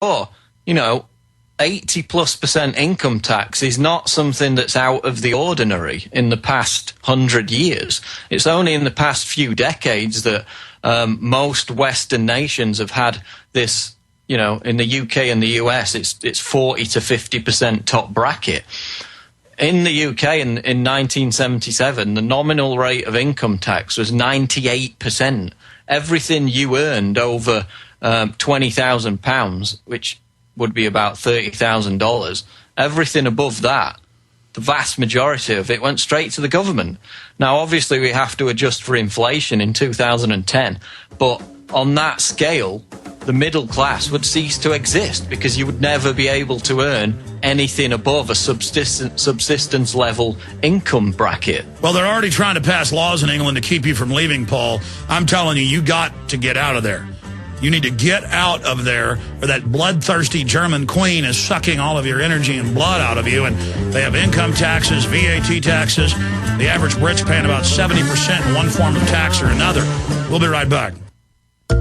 Or, 80+% income tax is not something that's out of the ordinary in the past 100 years. It's only in the past few decades that most Western nations have had this, in the UK and the US, it's 40 to 50% top bracket. In the UK in 1977, the nominal rate of income tax was 98%. Everything you earned over £20,000, which would be about $30,000, everything above that, the vast majority of it went straight to the government. Now, obviously, we have to adjust for inflation in 2010, but on that scale, the middle class would cease to exist because you would never be able to earn anything above a subsistence level income bracket. Well, they're already trying to pass laws in England to keep you from leaving, Paul. I'm telling you, you got to get out of there. You need to get out of there, or that bloodthirsty German queen is sucking all of your energy and blood out of you. And they have income taxes, VAT taxes. The average Brit's paying about 70% in one form of tax or another. We'll be right back.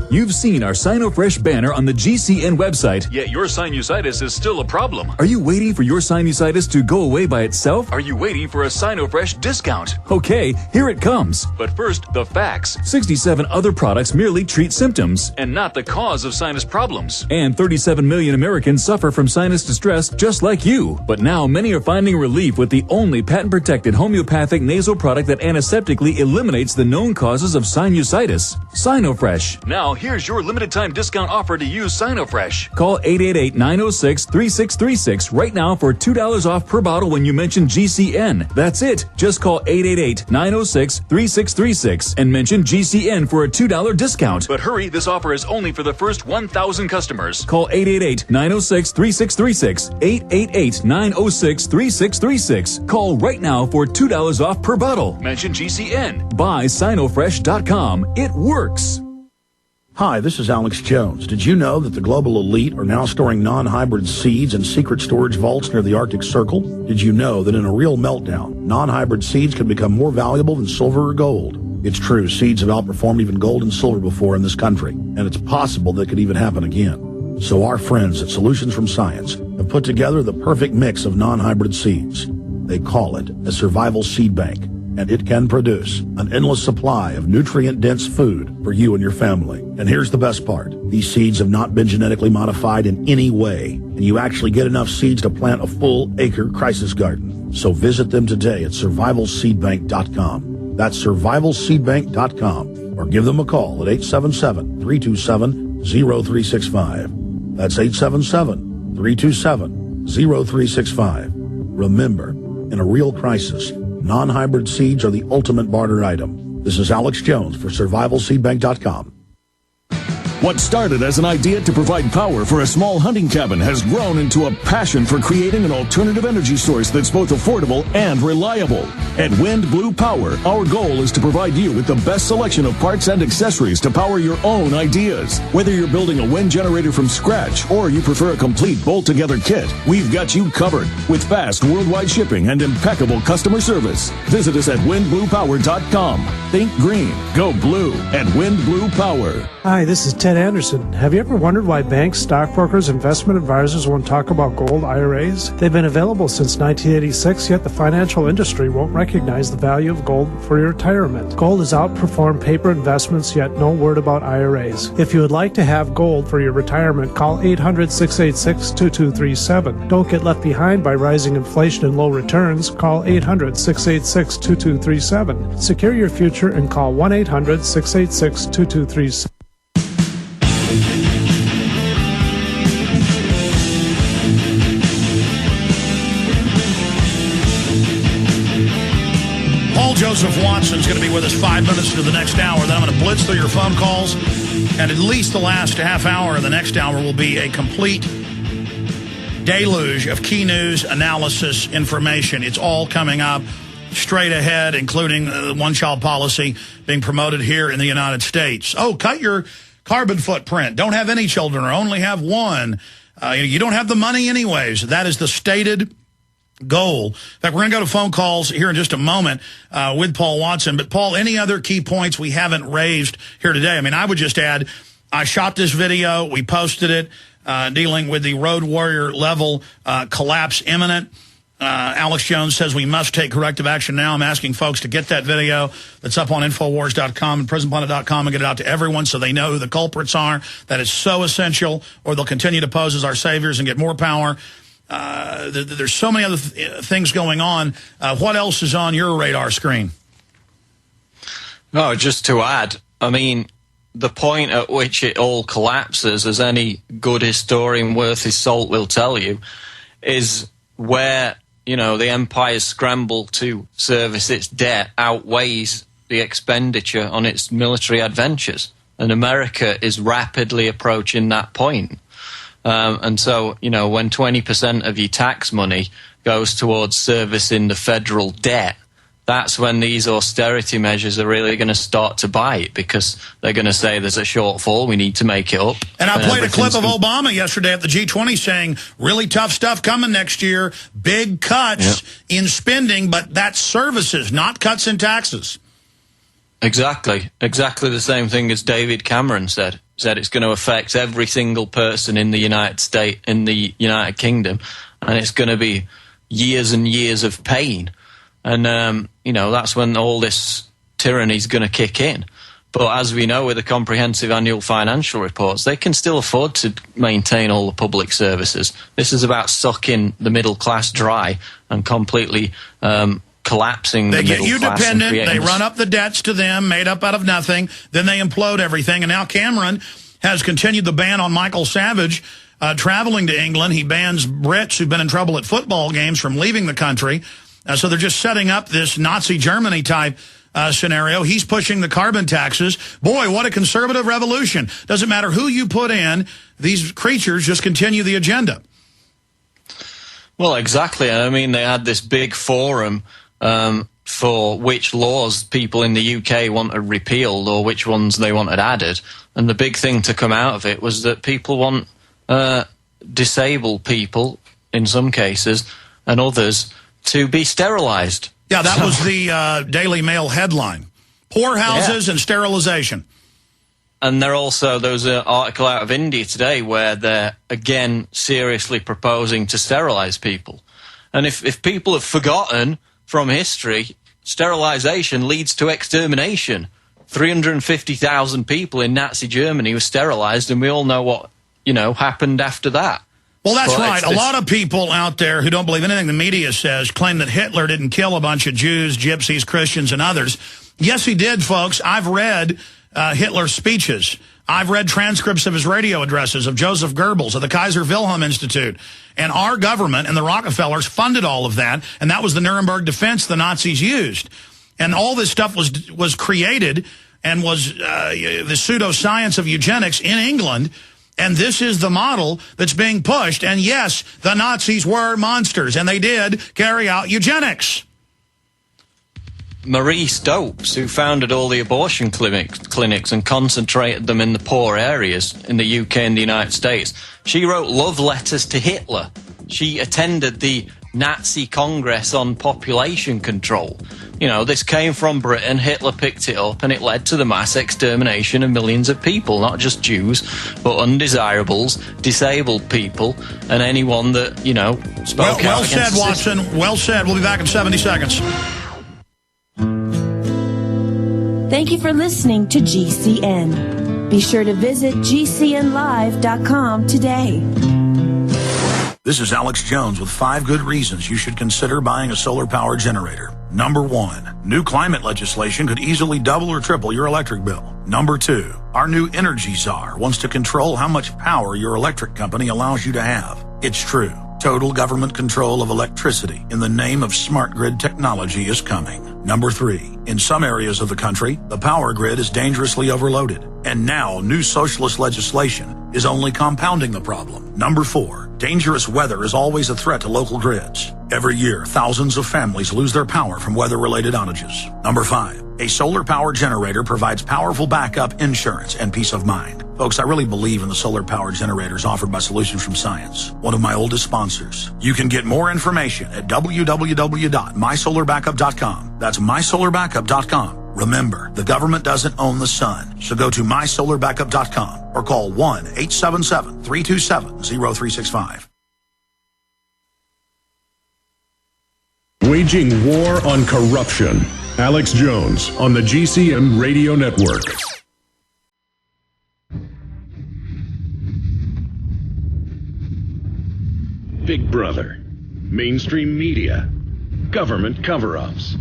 You've seen our SinoFresh banner on the GCN website. Yet your sinusitis is still a problem. Are you waiting for your sinusitis to go away by itself? Are you waiting for a SinoFresh discount? Okay, here it comes. But first, the facts. 67 other products merely treat symptoms. And not the cause of sinus problems. And 37 million Americans suffer from sinus distress just like you. But now many are finding relief with the only patent-protected homeopathic nasal product that antiseptically eliminates the known causes of sinusitis. SinoFresh. Now, here's your limited time discount offer to use SinoFresh. Call 888-906-3636 right now for $2 off per bottle when you mention GCN. That's it. Just call 888-906-3636 and mention GCN for a $2 discount. But hurry, this offer is only for the first 1,000 customers. Call 888-906-3636. 888-906-3636. Call right now for $2 off per bottle. Mention GCN. Buy SinoFresh.com. It works. Hi, this is Alex Jones. Did you know that the global elite are now storing non-hybrid seeds in secret storage vaults near the Arctic Circle? Did you know that in a real meltdown, non-hybrid seeds can become more valuable than silver or gold? It's true, seeds have outperformed even gold and silver before in this country, and it's possible that could even happen again. So our friends at Solutions from Science have put together the perfect mix of non-hybrid seeds. They call it a survival seed bank, and it can produce an endless supply of nutrient-dense food for you and your family. And here's the best part. These seeds have not been genetically modified in any way, and you actually get enough seeds to plant a full-acre crisis garden. So visit them today at survivalseedbank.com. That's survivalseedbank.com. Or give them a call at 877-327-0365. That's 877-327-0365. Remember, in a real crisis, non-hybrid seeds are the ultimate barter item. This is Alex Jones for survivalseedbank.com. What started as an idea to provide power for a small hunting cabin has grown into a passion for creating an alternative energy source that's both affordable and reliable. At Wind Blue Power, our goal is to provide you with the best selection of parts and accessories to power your own ideas. Whether you're building a wind generator from scratch or you prefer a complete bolt-together kit, we've got you covered with fast worldwide shipping and impeccable customer service. Visit us at windbluepower.com. Think green, go blue at Wind Blue Power. Hi, this is Ted Anderson. Have you ever wondered why banks, stockbrokers, investment advisors won't talk about gold IRAs? They've been available since 1986, yet the financial industry won't recognize the value of gold for your retirement. Gold has outperformed paper investments, yet no word about IRAs. If you would like to have gold for your retirement, call 800-686-2237. Don't get left behind by rising inflation and low returns. Call 800-686-2237. Secure your future and call 1-800-686-2237. Joseph Watson's going to be with us 5 minutes into the next hour. Then I'm going to blitz through your phone calls. And at least the last half hour of the next hour will be a complete deluge of key news, analysis, information. It's all coming up straight ahead, including the one-child policy being promoted here in the United States. Oh, cut your carbon footprint. Don't have any children or only have one. You don't have the money anyways. That is the stated goal. In fact, we're going to go to phone calls here in just a moment with Paul Watson. But, Paul, any other key points we haven't raised here today? I mean, I would just add, I shot this video. We posted it. dealing with the Road Warrior level collapse imminent. Alex Jones says we must take corrective action now. I'm asking folks to get that video that's up on Infowars.com and PrisonPlanet.com and get it out to everyone so they know who the culprits are. That is so essential, or they'll continue to pose as our saviors and get more power. There's so many other things going on. What else is on your radar screen? No, just to add, I mean, the point at which it all collapses, as any good historian worth his salt will tell you, is where, you know, the empire's scramble to service its debt outweighs the expenditure on its military adventures. And America is rapidly approaching that point. And so, you know, when 20% of your tax money goes towards servicing the federal debt, that's when these austerity measures are really going to start to bite, because they're going to say there's a shortfall, we need to make it up. And I played a clip of Obama yesterday at the G20 saying, really tough stuff coming next year, big cuts in spending, but that's services, not cuts in taxes. Exactly the same thing as David Cameron said it's going to affect every single person in the United Kingdom, and it's going to be years and years of pain. And, you know, that's when all this tyranny is going to kick in. But as we know with the comprehensive annual financial reports, they can still afford to maintain all the public services. This is about sucking the middle class dry and completely collapsing the middle class. They get you dependent, they run up the debts to them, made up out of nothing, then they implode everything. And now Cameron has continued the ban on Michael Savage traveling to England. He bans Brits who've been in trouble at football games from leaving the country. So they're just setting up this Nazi Germany type scenario. He's pushing the carbon taxes. Boy, what a conservative revolution. Doesn't matter who you put in, these creatures just continue the agenda. Well, exactly. I mean, they had this big forum for which laws people in the UK wanted repealed or which ones they wanted added. And the big thing to come out of it was that people want disabled people, in some cases, and others, to be sterilized. Yeah, that was the Daily Mail headline. Poor houses and sterilization. And there was an article out of India today where they're, again, seriously proposing to sterilize people. And if people have forgotten from history, sterilization leads to extermination. 350,000 people in Nazi Germany were sterilized, and we all know what, you know, happened after that. Well, that's right. A lot of people out there who don't believe anything the media says claim that Hitler didn't kill a bunch of Jews, gypsies, Christians, and others. Yes, he did, folks. I've read Hitler's speeches. I've read transcripts of his radio addresses, of Joseph Goebbels, of the Kaiser Wilhelm Institute. And our government and the Rockefellers funded all of that, and that was the Nuremberg defense the Nazis used. And all this stuff was created and was the pseudoscience of eugenics in England. And this is the model that's being pushed. And yes, the Nazis were monsters, and they did carry out eugenics. Marie Stopes, who founded all the abortion clinics and concentrated them in the poor areas in the UK and the United States, she wrote love letters to Hitler. She attended the Nazi Congress on population control. You know, this came from Britain, Hitler picked it up, and it led to the mass extermination of millions of people, not just Jews, but undesirables, disabled people, and anyone that, you know, spoke out against the system. Well said, Watson. Well said. We'll be back in 70 seconds. Thank you for listening to GCN. Be sure to visit GCNlive.com today. This is Alex Jones with 5 good reasons you should consider buying a solar power generator. Number 1, new climate legislation could easily double or triple your electric bill. Number 2, our new energy czar wants to control how much power your electric company allows you to have. It's true. Total government control of electricity in the name of smart grid technology is coming. Number 3, in some areas of the country, the power grid is dangerously overloaded. And now new socialist legislation is only compounding the problem. Number 4, dangerous weather is always a threat to local grids. Every year, thousands of families lose their power from weather-related outages. Number 5, a solar power generator provides powerful backup insurance and peace of mind. Folks, I really believe in the solar power generators offered by Solutions from Science, one of my oldest sponsors. You can get more information at www.mysolarbackup.com. That's mysolarbackup.com. Remember, the government doesn't own the sun, so go to mysolarbackup.com or call 1-877-327-0365. Waging war on corruption. Alex Jones on the GCN Radio Network. Big Brother, mainstream media, government cover-ups.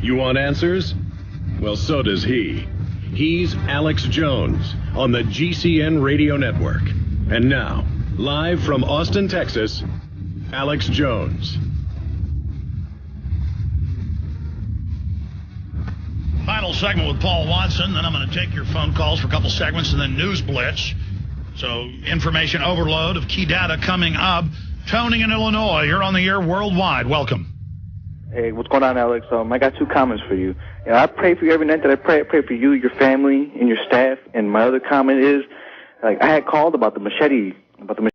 You want answers? Well, so does he. He's Alex Jones on the GCN Radio Network. And now, live from Austin, Texas, Alex Jones. Final segment with Paul Watson, then I'm going to take your phone calls for a couple segments, and then News Blitz. So information overload of key data coming up. Tony in Illinois, you're on the air worldwide. Welcome. Hey, what's going on, Alex? I got two comments for you. I pray for you every night that I pray for you, your family, and your staff. And my other comment is, I had called about the machete